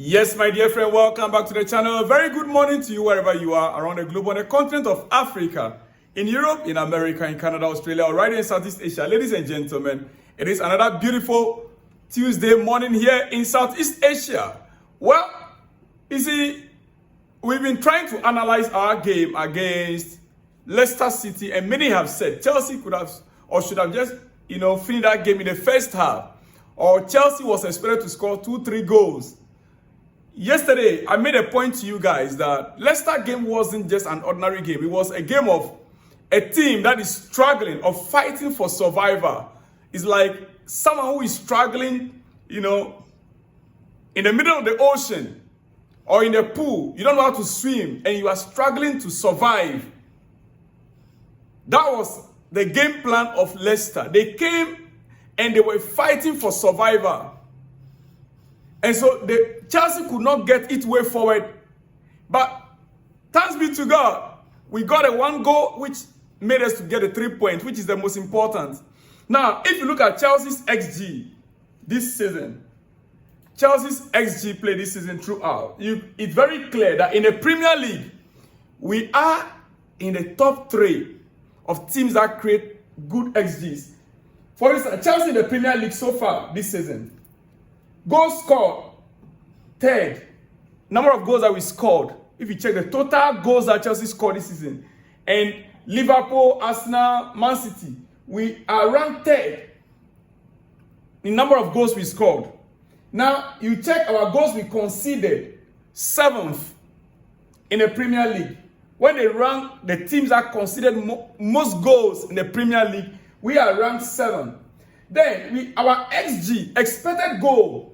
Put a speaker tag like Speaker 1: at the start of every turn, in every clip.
Speaker 1: Yes, my dear friend, welcome back to the channel. Very good morning to you wherever you are around the globe, on the continent of Africa, in Europe, in America, in Canada, Australia, or right in Southeast Asia. Ladies and gentlemen, it is another beautiful Tuesday morning here in Southeast Asia. Well, you see, we've been trying to analyze our game against Leicester City, and many have said Chelsea could have or should have just, finished that game in the first half, or Chelsea was expected to score 2-3 goals. Yesterday, I made a point to you guys that Leicester game wasn't just an ordinary game. It was a game of a team that is struggling, of fighting for survival. It's like someone who is struggling, in the middle of the ocean or in the pool. You don't know how to swim and you are struggling to survive. That was the game plan of Leicester. They came and they were fighting for survival. And so the Chelsea could not get its way forward. But thanks be to God, we got a 1 goal which made us to get a 3 points, which is the most important. Now, if you look at Chelsea's XG this season, Chelsea's XG play this season throughout, it's very clear that in the Premier League, we are in the top 3 of teams that create good XGs. For instance, Chelsea in the Premier League so far this season, goals scored, third. Number of goals that we scored, if you check the total goals that Chelsea scored this season, and Liverpool, Arsenal, Man City, we are ranked third in number of goals we scored. Now, you check our goals we conceded, 7th in the Premier League. When they rank the teams that conceded most goals in the Premier League, we are ranked 7th. Then, our XG, expected goal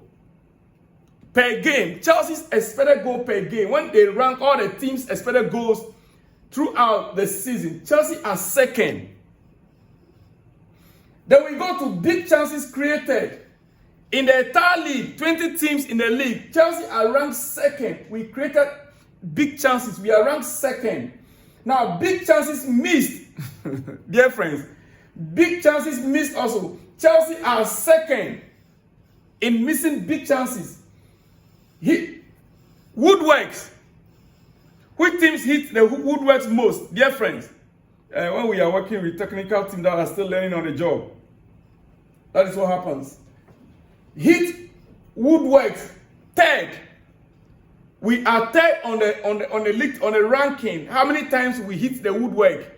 Speaker 1: per game, Chelsea's expected goal per game, when they rank all the teams' expected goals throughout the season, Chelsea are 2nd. Then we go to big chances created. In the entire league, 20 teams in the league, Chelsea are ranked 2nd. We created big chances. We are ranked 2nd. Now, big chances missed. Dear friends, big chances missed also. Chelsea are 2nd in missing big chances. Woodworks. Which teams hit the woodworks most? Dear friends, when we are working with technical teams that are still learning on the job, that is what happens. Hit woodworks, 3rd. We are 3rd on the ranking. How many times we hit the woodwork?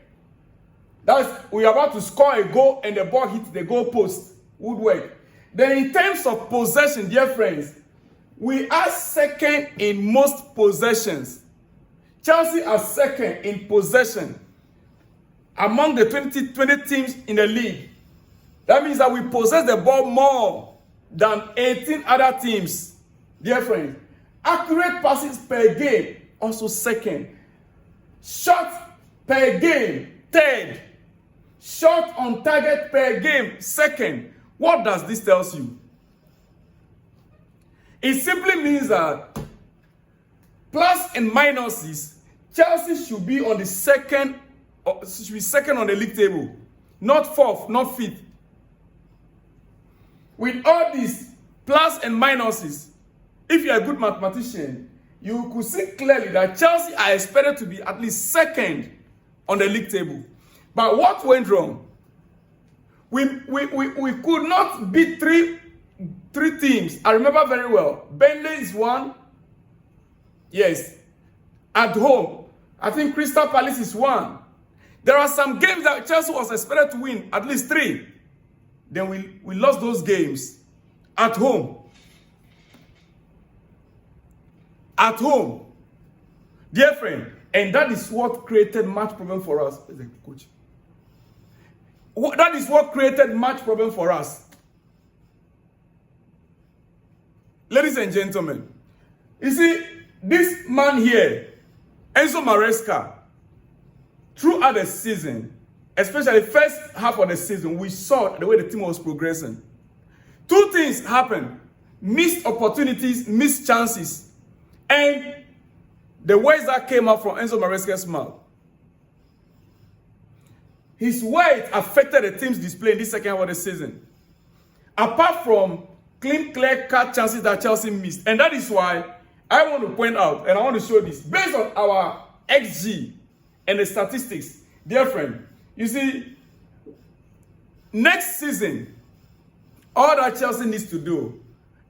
Speaker 1: We are about to score a goal and the ball hits the goal post. Woodwork. Then in terms of possession, dear friends, we are 2nd in most possessions. Chelsea are 2nd in possession among the 20 teams in the league. That means that we possess the ball more than 18 other teams. Dear friends, accurate passes per game, also 2nd. Shots per game, 3rd. Shot on target per game, 2nd. What does this tell you? It simply means that plus and minuses, Chelsea should be on the 2nd, or should be 2nd on the league table, not 4th, not 5th. With all these plus and minuses, if you are a good mathematician, you could see clearly that Chelsea are expected to be at least 2nd on the league table. But what went wrong? We could not beat three teams. I remember very well. Burnley is one. Yes. At home. I think Crystal Palace is one. There are some games that Chelsea was expected to win, at least 3. Then we lost those games. At home. At home. Dear friend. And that is what created much problem for us. Coach. That is what created much problem for us. Ladies and gentlemen, you see, this man here, Enzo Maresca, throughout the season, especially the first half of the season, we saw the way the team was progressing. 2 things happened. Missed opportunities, missed chances. And the words that came out from Enzo Maresca's mouth. His words affected the team's display in this second half of the season. Apart from clear-cut chances that Chelsea missed. And that is why I want to point out, and I want to show this, based on our XG and the statistics, dear friend, you see, next season, all that Chelsea needs to do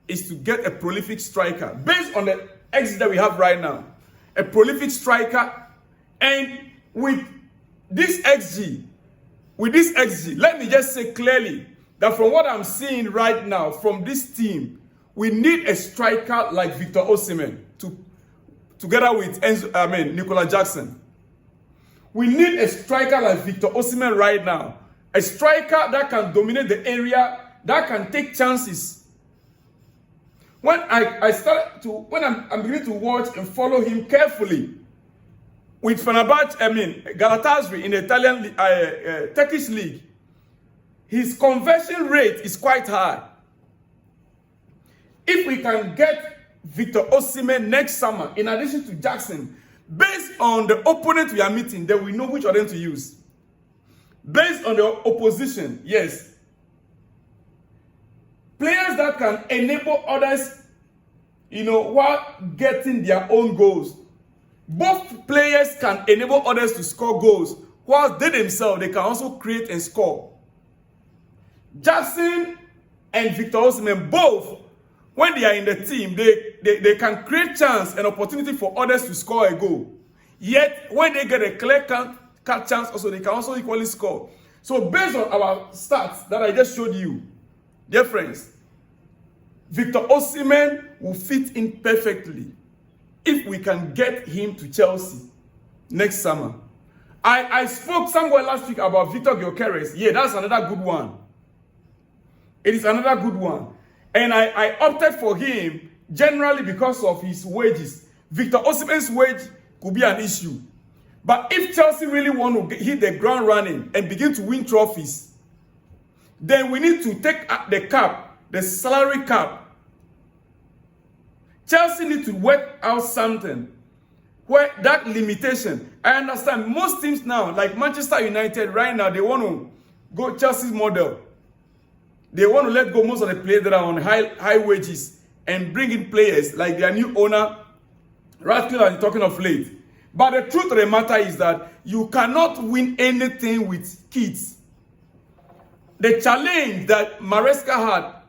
Speaker 1: is to get a prolific striker, based on the XG that we have right now, a prolific striker, and with this XG, let me just say clearly that from what I'm seeing right now from this team, we need a striker like Victor Osimhen together with Nicola Jackson. We need a striker like Victor Osimhen right now. A striker that can dominate the area, that can take chances. When I'm beginning to watch and follow him carefully with Galatasaray in the Italian Turkish league, his conversion rate is quite high. If we can get Victor Osimhen next summer, in addition to Jackson, based on the opponent we are meeting, then we know which of them to use. Based on the opposition, yes. Players that can enable others, while getting their own goals. Both players can enable others to score goals, while they themselves, they can also create and score. Jackson and Victor Osimhen, both, when they are in the team, they can create chance and opportunity for others to score a goal. Yet, when they get a clear cut chance, also they can also equally score. So, based on our stats that I just showed you, dear friends, Victor Osimhen will fit in perfectly if we can get him to Chelsea next summer. I spoke somewhere last week about Victor Gyökeres. Yeah, that's another good one. It is another good one. And I opted for him generally because of his wages. Victor Osimhen's wage could be an issue. But if Chelsea really want to hit the ground running and begin to win trophies, then we need to take the cap, the salary cap. Chelsea need to work out something where that limitation. I understand most teams now, like Manchester United right now, they want to go Chelsea's model. They want to let go most of the players that are on high wages and bring in players like their new owner, Ratcliffe, and talking of late. But the truth of the matter is that you cannot win anything with kids. The challenge that Maresca had,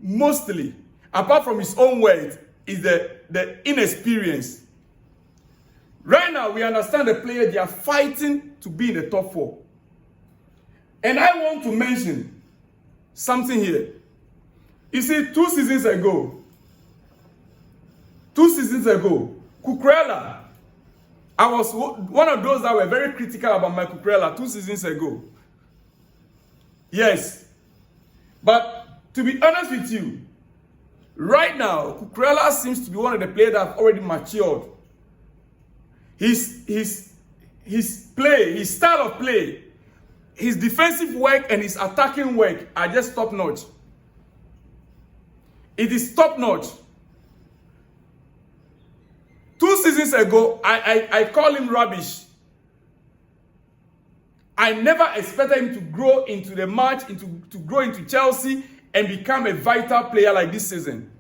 Speaker 1: mostly, apart from his own weight, is the inexperience. Right now, we understand the players, they are fighting to be in the top 4. And I want to mention something here. You see, 2 seasons ago, Cucurella, I was one of those that were very critical about my Cucurella 2 seasons ago. Yes. But to be honest with you, right now, Cucurella seems to be one of the players that have already matured. His play, his style of play, his defensive work and his attacking work are just top-notch. It is top-notch. 2 seasons ago, I call him rubbish. I never expected him to grow into the match, to grow into Chelsea and become a vital player like this season.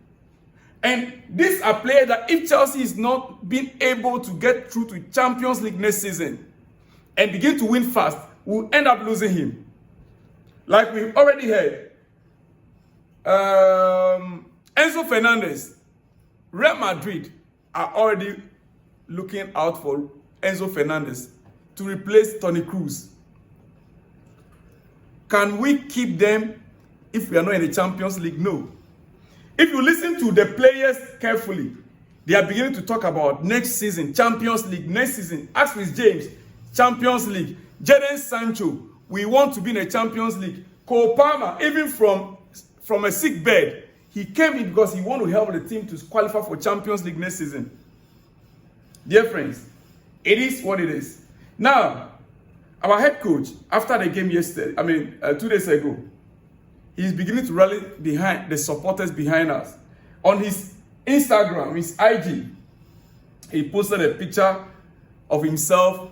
Speaker 1: And these are players that if Chelsea is not being able to get through to Champions League next season and begin to win fast, we'll end up losing him. Like we've already heard. Enzo Fernandez, Real Madrid are already looking out for Enzo Fernandez to replace Toni Kroos. Can we keep them if we are not in the Champions League? No. If you listen to the players carefully, they are beginning to talk about next season, Champions League, next season. Ask Chris James, Champions League. Jadon Sancho, we want to be in a Champions League. Cole Palmer, even from a sick bed, he came in because he wanted to help the team to qualify for Champions League next season. Dear friends, it is what it is. Now, our head coach, after the game 2 days ago, he's beginning to rally behind the supporters behind us. On his Instagram, his IG, he posted a picture of himself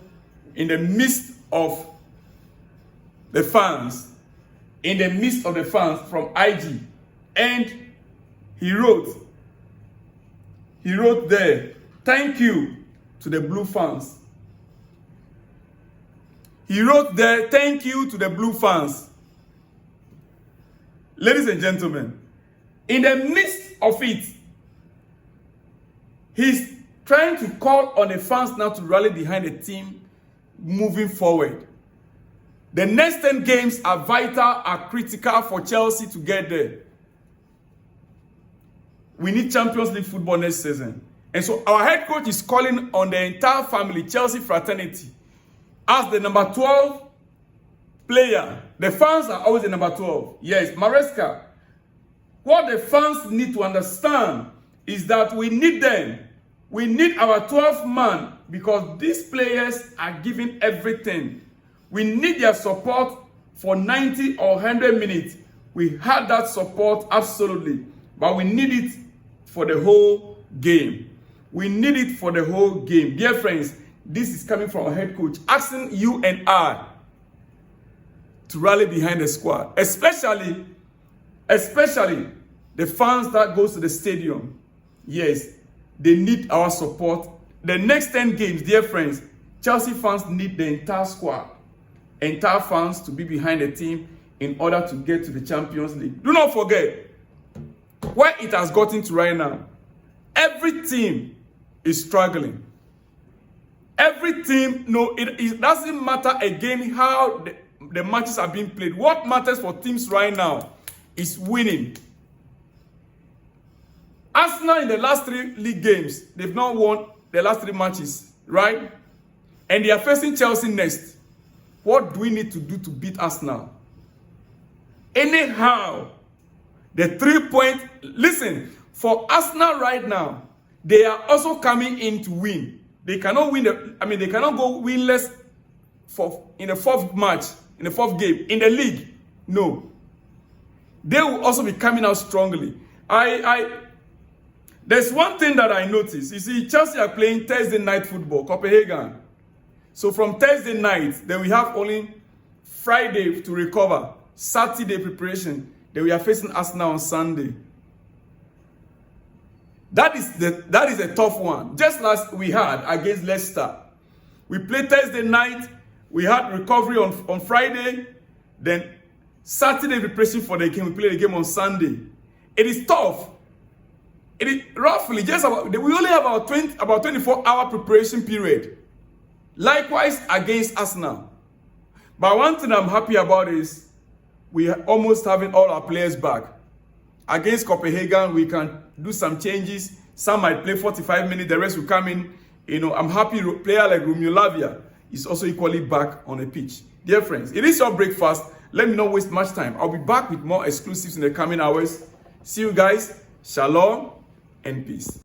Speaker 1: in the midst of the fans, from IG. And he wrote, He wrote there, thank you to the Blue fans. He wrote there, thank you to the Blue fans. Ladies and gentlemen, in the midst of it, he's trying to call on the fans now to rally behind the team moving forward. The next 10 games are vital, are critical for Chelsea to get there. We need Champions League football next season. And so our head coach is calling on the entire family, Chelsea fraternity, as the number 12 player. The fans are always the number 12. Yes, Maresca. What the fans need to understand is that we need them. We need our 12th man because these players are giving everything. We need their support for 90 or 100 minutes. We had that support, absolutely. But we need it for the whole game. We need it for the whole game. Dear friends, this is coming from our head coach, asking you and I to rally behind the squad. Especially the fans that goes to the stadium. Yes, they need our support. The next 10 games, dear friends, Chelsea fans need the entire squad, entire fans to be behind the team in order to get to the Champions League. Do not forget, where it has gotten to right now, every team is struggling. Every team, no, it doesn't matter again how the matches are being played. What matters for teams right now is winning. Arsenal in the last 3 league games, they've not won the last 3 matches, right? And they are facing Chelsea next. What do we need to do to beat Arsenal? Anyhow, the 3-point, listen, for Arsenal right now, they are also coming in to win. They cannot win they cannot go winless in the 4th match, in the 4th game, in the league. No. They will also be coming out strongly. There's one thing that I noticed. You see, Chelsea are playing Thursday night football, Copenhagen. So from Thursday night, then we have only Friday to recover, Saturday preparation. Then we are facing Arsenal on Sunday. That is a tough one. Just last we had against Leicester. We played Thursday night. We had recovery on Friday. Then Saturday preparation for the game. We play the game on Sunday. It is tough. It is roughly just about, we only have about 24-hour preparation period. Likewise against Arsenal. But one thing I'm happy about is we are almost having all our players back. Against Copenhagen, we can do some changes. Some might play 45 minutes, the rest will come in. You know, I'm happy a player like Romeo Lavia is also equally back on the pitch. Dear friends, it is your breakfast. Let me not waste much time. I'll be back with more exclusives in the coming hours. See you guys. Shalom and peace.